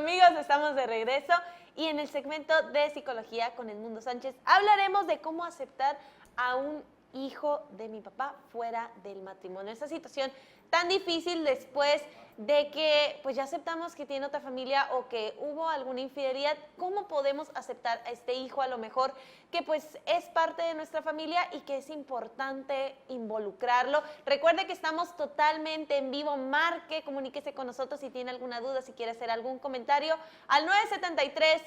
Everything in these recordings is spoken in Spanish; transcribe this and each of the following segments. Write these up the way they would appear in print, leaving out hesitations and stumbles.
amigos, estamos de regreso y en el segmento de Psicología con Edmundo Sánchez hablaremos de cómo aceptar a un hijo de mi papá fuera del matrimonio. Esa situación tan difícil después de que pues ya aceptamos que tiene otra familia o que hubo alguna infidelidad. ¿Cómo podemos aceptar a este hijo a lo mejor que pues es parte de nuestra familia y que es importante involucrarlo? Recuerde que estamos totalmente en vivo. Marque, comuníquese con nosotros si tiene alguna duda, si quiere hacer algún comentario al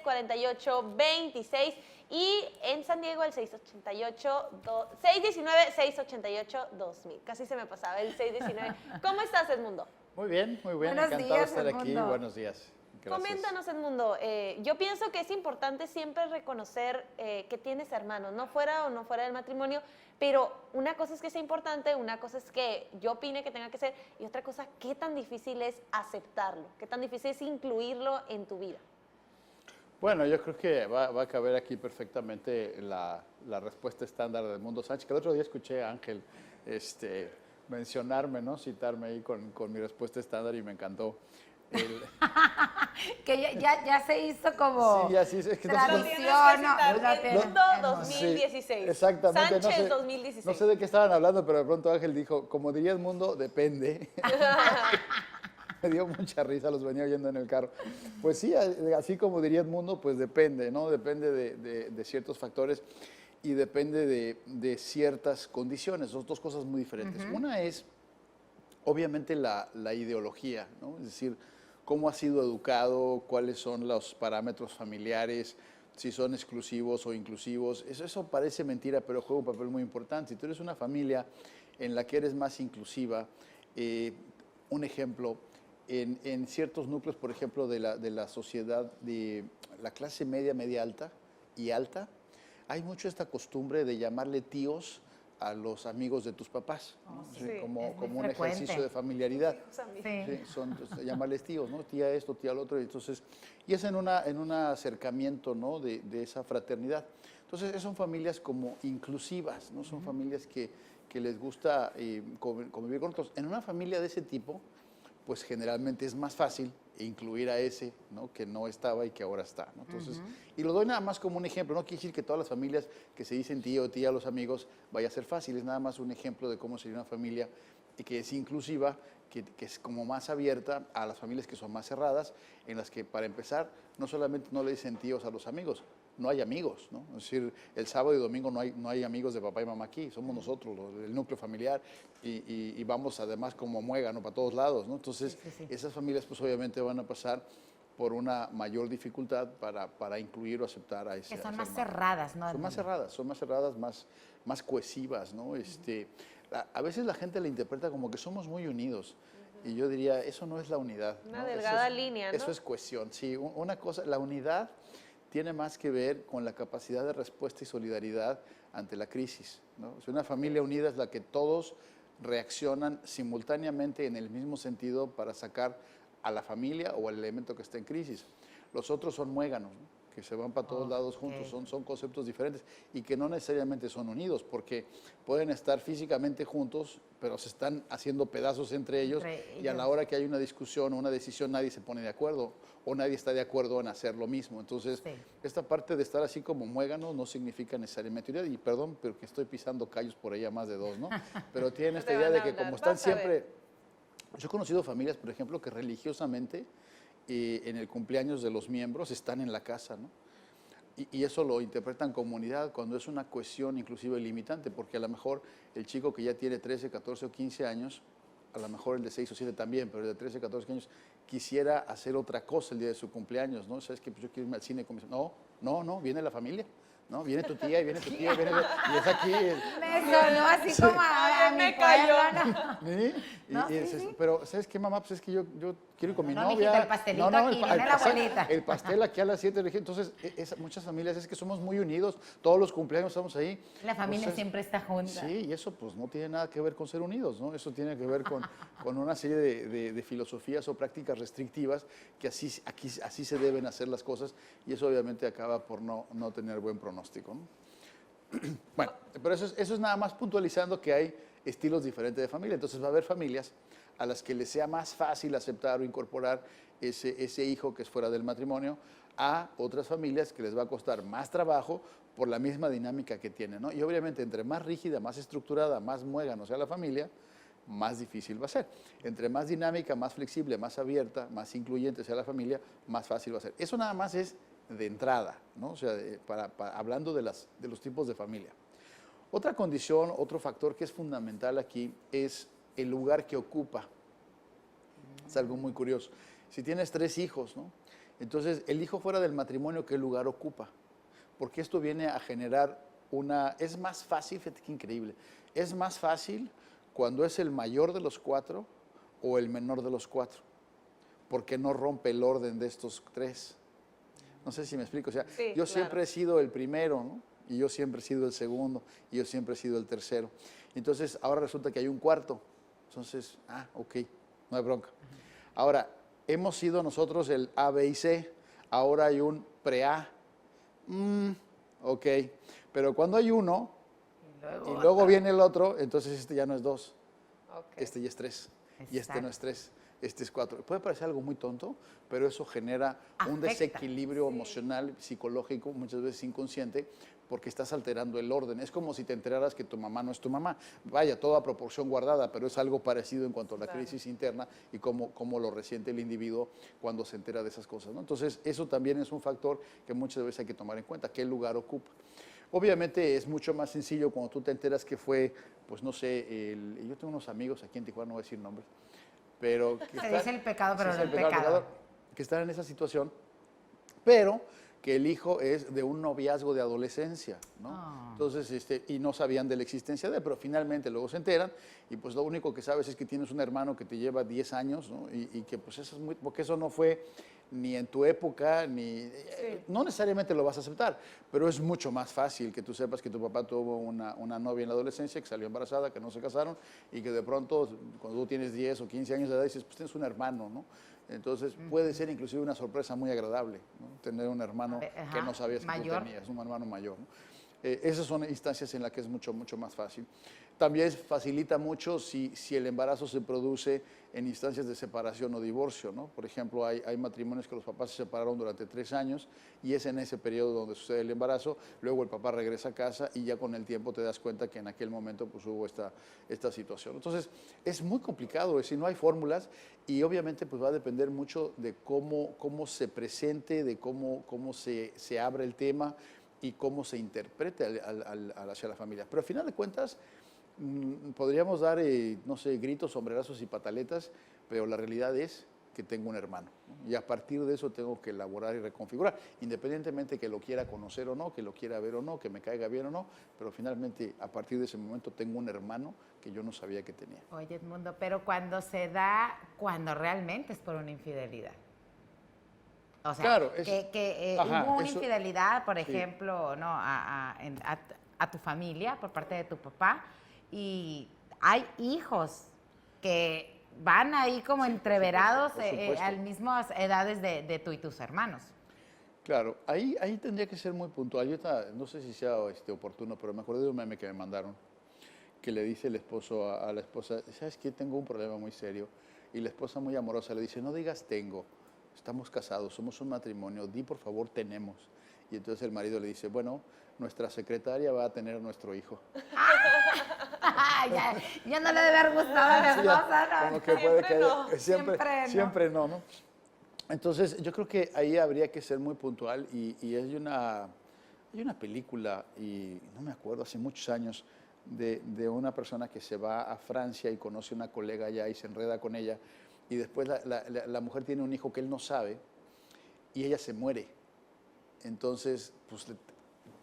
973-4826 y en San Diego el 619-688-2000. Casi se me pasaba el 619. ¿Cómo estás, Edmundo? Muy bien, Buenos encantado de días, estar aquí. Edmundo. Buenos días. Gracias. Coméntanos, Edmundo. Yo pienso que es importante siempre reconocer que tienes hermanos, no fuera o no fuera del matrimonio, pero una cosa es que sea importante, una cosa es que yo opine que tenga que ser, y otra cosa, qué tan difícil es aceptarlo, qué tan difícil es incluirlo en tu vida. Bueno, yo creo que va a caber aquí perfectamente la respuesta estándar de Edmundo Sánchez, que el otro día escuché a Ángel mencionarme, ¿no? Citarme ahí con mi respuesta estándar y me encantó. Que ya se hizo como Sí, ya sí, es que tradición. Edmundo 2016. Sí, exactamente. Sánchez 2016. No sé de qué estaban hablando, pero de pronto Ángel dijo, como diría Edmundo, depende. Me dio mucha risa, los venía oyendo en el carro. Pues sí, así como diría Edmundo, pues depende, ¿no? Depende de ciertos factores y depende de ciertas condiciones. Son dos cosas muy diferentes. Una es, obviamente, la ideología, ¿no? Es decir, cómo has sido educado, cuáles son los parámetros familiares, si son exclusivos o inclusivos. Eso parece mentira, pero juega un papel muy importante. Si tú eres una familia en la que eres más inclusiva, un ejemplo, en ciertos núcleos, por ejemplo, de la sociedad de la clase media, media alta y alta, hay mucho esta costumbre de llamarle tíos a los amigos de tus papás, ¿no? Sí, como un frecuente. ejercicio de familiaridad. Sí. Sí, llamarles tíos, ¿no? Tía esto, tía lo otro. Y es en un acercamiento, ¿no? de esa fraternidad. Entonces, son familias como inclusivas, ¿no? Son familias que les gusta convivir con otros. En una familia de ese tipo, pues generalmente es más fácil incluir a ese, ¿no? Que no estaba y que ahora está, ¿no? Entonces, y lo doy nada más como un ejemplo, no quiere decir que todas las familias que se dicen tío o tía a los amigos vaya a ser fácil, es nada más un ejemplo de cómo sería una familia que es inclusiva, que es como más abierta a las familias que son más cerradas, en las que para empezar no solamente no le dicen tíos a los amigos, no hay amigos, ¿no? Es decir, el sábado y domingo no hay amigos de papá y mamá aquí, somos nosotros, el núcleo familiar, y vamos además como muégano para todos lados, ¿no? Entonces, Sí. esas familias pues obviamente van a pasar por una mayor dificultad para incluir o aceptar a ese Que son a ese más hermano. cerradas, ¿no? Son más cerradas, más cohesivas, ¿no? A veces la gente la interpreta como que somos muy unidos. Y yo diría, eso no es la unidad. Una ¿no? delgada línea, ¿no? Eso es cohesión, sí. Una cosa, la unidad tiene más que ver con la capacidad de respuesta y solidaridad ante la crisis, ¿no? O sea, una familia unida es la que todos reaccionan simultáneamente en el mismo sentido para sacar a la familia o al elemento que está en crisis. Los otros son muéganos, ¿no? Que se van para todos lados juntos, son conceptos diferentes y que no necesariamente son unidos, porque pueden estar físicamente juntos, pero se están haciendo pedazos entre ellos y a la hora que hay una discusión o una decisión nadie se pone de acuerdo o nadie está de acuerdo en hacer lo mismo. Entonces, esta parte de estar así como muéganos no significa necesariamente unidad, y perdón, pero que estoy pisando callos por ahí a más de dos, ¿no? Pero tienen esta idea de que como están siempre... Yo he conocido familias, por ejemplo, que religiosamente en el cumpleaños de los miembros están en la casa, ¿no? Y eso lo interpretan como unidad cuando es una cohesión inclusive limitante, porque a lo mejor el chico que ya tiene 13, 14 o 15 años, a lo mejor el de 6 o 7 también, pero el de 13, 14 años quisiera hacer otra cosa el día de su cumpleaños, ¿no? ¿Sabes qué? Pues yo quiero irme al cine con mis... No, viene la familia. ¿No? Viene tu tía y viene tu tía y es aquí. Me sonó así como a mi me cayó. pueblo, ¿no? ¿Sí? Sí. Pero, ¿sabes qué, mamá? Pues es que yo quiero ir con mi No, novia. mijita, el pastelito aquí, viene la abuelita. El pastel aquí a las 7. Entonces, muchas familias es que somos muy unidos, todos los cumpleaños estamos ahí. La familia Entonces, siempre está junta. Sí, y eso pues no tiene nada que ver con ser unidos, ¿no? Eso tiene que ver con una serie de filosofías o prácticas restrictivas que así se deben hacer las cosas, y eso obviamente acaba por no tener buen pronóstico, ¿no? Bueno, pero eso es nada más puntualizando que hay estilos diferentes de familia. Entonces va a haber familias a las que les sea más fácil aceptar o incorporar ese hijo que es fuera del matrimonio, a otras familias que les va a costar más trabajo por la misma dinámica que tienen, ¿no? Y obviamente entre más rígida, más estructurada, más muégano sea la familia, más difícil va a ser. Entre más dinámica, más flexible, más abierta, más incluyente sea la familia, más fácil va a ser. Eso nada más es de entrada, ¿no? O sea, hablando de los tipos de familia. Otra condición, otro factor que es fundamental aquí es el lugar que ocupa. Es algo muy curioso. Si tienes 3 hijos, ¿no? Entonces, el hijo fuera del matrimonio, ¿qué lugar ocupa? Porque esto viene a generar es más fácil, fíjate qué increíble, es más fácil cuando es el mayor de los 4 o el menor de los 4, porque no rompe el orden de estos 3. No sé si me explico, o sea, sí, yo siempre he sido el primero, ¿no? Y yo siempre he sido el segundo, y yo siempre he sido el tercero. Entonces, ahora resulta que hay un cuarto. Entonces, ok, no hay bronca. Ahora, hemos sido nosotros el A, B y C, ahora hay un pre-A. Ok, pero cuando hay uno, y luego viene el otro, entonces este ya no es 2, este ya es 3, y este no es 3. Este es 4. Puede parecer algo muy tonto, pero eso genera un desequilibrio emocional, psicológico, muchas veces inconsciente, porque estás alterando el orden. Es como si te enteraras que tu mamá no es tu mamá. Vaya, toda proporción guardada, pero es algo parecido en cuanto a la crisis interna y cómo lo resiente el individuo cuando se entera de esas cosas, ¿no? Entonces, eso también es un factor que muchas veces hay que tomar en cuenta, qué lugar ocupa. Obviamente es mucho más sencillo cuando tú te enteras que fue, pues no sé, yo tengo unos amigos aquí en Tijuana, no voy a decir nombres, pero se dice el pecado, pero no el pecado. Que están en esa situación, pero que el hijo es de un noviazgo de adolescencia, ¿no? Entonces, y no sabían de la existencia de él, pero finalmente luego se enteran, y pues lo único que sabes es que tienes un hermano que te lleva 10 años, ¿no? Y que pues eso es muy, porque eso no fue ni en tu época, no necesariamente lo vas a aceptar, pero es mucho más fácil que tú sepas que tu papá tuvo una novia en la adolescencia, que salió embarazada, que no se casaron, y que de pronto, cuando tú tienes 10 o 15 años de edad, dices, pues tienes un hermano, ¿no? Entonces puede ser inclusive una sorpresa muy agradable, ¿no? Tener un hermano que no sabías que tú tenías, un hermano mayor, ¿no? Esas son instancias en las que es mucho más fácil. También facilita mucho si el embarazo se produce en instancias de separación o divorcio, ¿no? Por ejemplo, hay matrimonios que los papás se separaron durante 3 años y es en ese periodo donde sucede el embarazo, luego el papá regresa a casa y ya con el tiempo te das cuenta que en aquel momento pues hubo esta situación. Entonces, es muy complicado, es decir, no hay fórmulas y obviamente pues va a depender mucho de cómo se presente, de cómo se abre el tema y cómo se interprete hacia la familia. Pero al final de cuentas, podríamos dar, no sé, gritos, sombrerazos y pataletas, pero la realidad es que tengo un hermano, ¿no? Y a partir de eso tengo que elaborar y reconfigurar, independientemente que lo quiera conocer o no, que lo quiera ver o no, que me caiga bien o no, pero finalmente a partir de ese momento tengo un hermano que yo no sabía que tenía. Oye, Edmundo, pero cuando realmente es por una infidelidad. O sea, claro, hubo una infidelidad, por ejemplo, ¿no? a tu familia por parte de tu papá, y hay hijos que van ahí como entreverados a las mismas edades de tú y tus hermanos. Claro, ahí tendría que ser muy puntual. Yo no sé si sea oportuno, pero me acordé de un meme que me mandaron, que le dice el esposo a la esposa, ¿sabes qué? Tengo un problema muy serio. Y la esposa muy amorosa le dice, no digas tengo. Estamos casados, somos un matrimonio, di por favor tenemos. Y entonces el marido le dice, bueno, nuestra secretaria va a tener a nuestro hijo. ya no le debe haber gustado a la esposa, ¿no? Como que puede que no. siempre no, ¿no? Entonces yo creo que ahí habría que ser muy puntual y hay una película, y no me acuerdo, hace muchos años, de una persona que se va a Francia y conoce a una colega allá y se enreda con ella. Y después la mujer tiene un hijo que él no sabe y ella se muere. Entonces, pues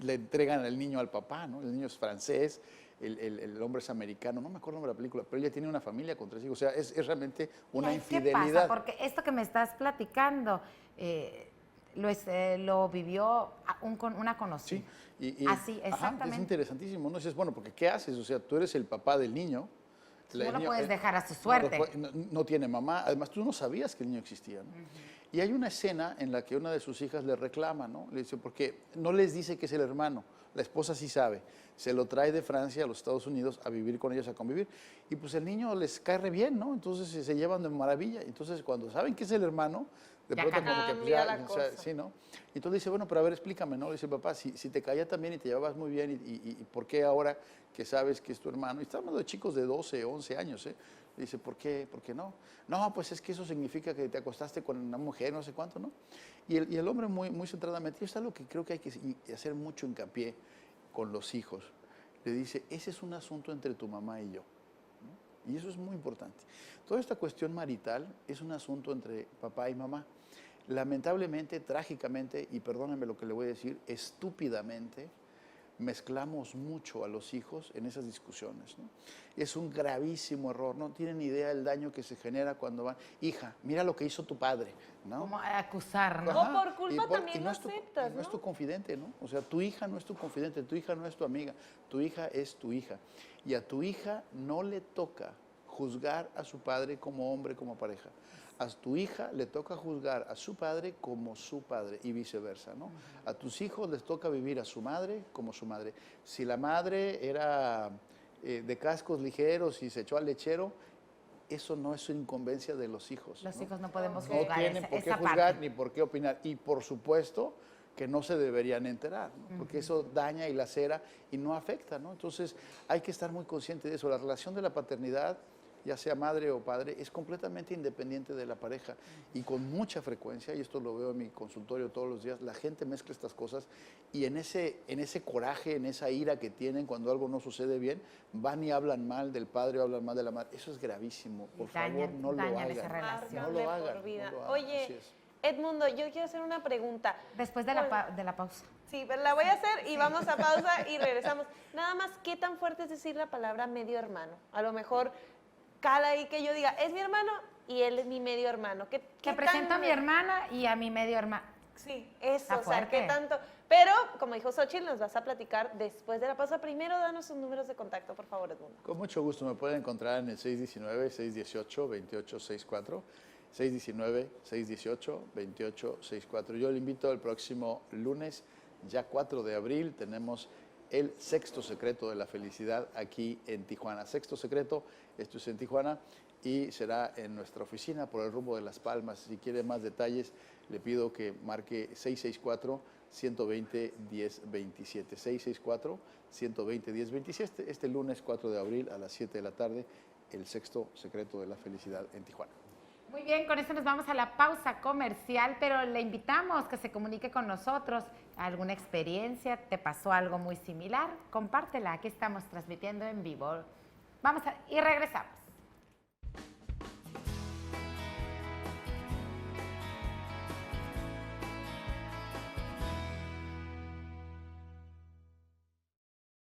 le entregan al niño al papá, ¿no? El niño es francés, el hombre es americano, no me acuerdo de la película, pero ella tiene una familia con 3 hijos. O sea, es realmente una infidelidad. ¿Qué pasa? Porque esto que me estás platicando lo vivió una conocida. Sí, así, exactamente. Es interesantísimo, ¿no? Dices, bueno, porque ¿qué haces? O sea, tú eres el papá del niño. No lo puedes dejar a su suerte. No tiene mamá. Además, tú no sabías que el niño existía, ¿no? Y hay una escena en la que una de sus hijas le reclama, ¿no? Le dice, porque no les dice que es el hermano, la esposa sí sabe, se lo trae de Francia a los Estados Unidos a vivir con ellos, a convivir, y pues el niño les cae re bien, ¿no? Entonces se llevan de maravilla, entonces cuando saben que es el hermano, de Ya pronto como que pues, cambia la o sea, cosa. sí, ¿no? Y entonces dice, bueno, pero a ver, explícame, ¿no? Le dice, papá, si te caía también y te llevabas muy bien, y ¿por qué ahora que sabes que es tu hermano? Y estamos hablando de chicos de 12, 11 años, ¿eh? Le dice, ¿por qué no? No, pues es que eso significa que te acostaste con una mujer, no sé cuánto, ¿no? Y el hombre muy centradamente, y esto es algo que creo que hay que hacer mucho hincapié con los hijos. Le dice, ese es un asunto entre tu mamá y yo, ¿no? Y eso es muy importante. Toda esta cuestión marital es un asunto entre papá y mamá. Lamentablemente, trágicamente, y perdónenme lo que le voy a decir, estúpidamente, mezclamos mucho a los hijos en esas discusiones, ¿no? Es un gravísimo error, no tienen idea del daño que se genera cuando van, hija, mira lo que hizo tu padre, ¿no? Como acusar, ¿no? O por culpa también y lo es tu- aceptas, y no es ¿no? tu confidente, ¿no? O sea, tu hija no es tu confidente, tu hija no es tu amiga, tu hija es tu hija. Y a tu hija no le toca juzgar a su padre como hombre, como pareja. A tu hija le toca juzgar a su padre como su padre y viceversa, ¿no? A tus hijos les toca vivir a su madre como su madre. Si la madre era de cascos ligeros y se echó al lechero, eso no es incumbencia de los hijos. Los ¿no? hijos no podemos No juzgar tienen por qué esa juzgar parte. ni por qué opinar. Y por supuesto que no se deberían enterar, ¿no? Porque eso daña y lacera y no afecta, ¿no? Entonces hay que estar muy consciente de eso. La relación de la paternidad, ya sea madre o padre, es completamente independiente de la pareja. Y con mucha frecuencia, y esto lo veo en mi consultorio todos los días, la gente mezcla estas cosas y en ese coraje, en esa ira que tienen cuando algo no sucede bien, van y hablan mal del padre o hablan mal de la madre. Eso es gravísimo. Por favor, no lo dañan esa hagan. relación. No Marcan de lo por hagan. vida. No lo hagan. Oye, Así es. Edmundo, yo quiero hacer una pregunta. Después de la pausa. Sí, pero la voy a hacer y vamos a pausa y regresamos. Nada más, ¿qué tan fuerte es decir la palabra medio hermano? A lo mejor cala ahí que yo diga, es mi hermano y él es mi medio hermano. Te presento a mi hermana y a mi medio hermano. Sí, eso, Está o sea, ¿qué fuerte. tanto? Pero, como dijo Xochitl, nos vas a platicar después de la pausa. Primero, danos sus números de contacto, por favor, Edmundo. Con mucho gusto me pueden encontrar en el 619-618-2864, 619-618-2864. Yo le invito el próximo lunes, ya 4 de abril, tenemos el sexto secreto de la felicidad aquí en Tijuana. Sexto secreto, esto es en Tijuana y será en nuestra oficina por el rumbo de Las Palmas. Si quiere más detalles, le pido que marque 664-120-1027. 664-120-1027. Este lunes 4 de abril a las 7 de la tarde, el sexto secreto de la felicidad en Tijuana. Muy bien, con esto nos vamos a la pausa comercial, pero le invitamos que se comunique con nosotros. ¿Alguna experiencia? ¿Te pasó algo muy similar? Compártela, aquí estamos transmitiendo en vivo. Y regresamos.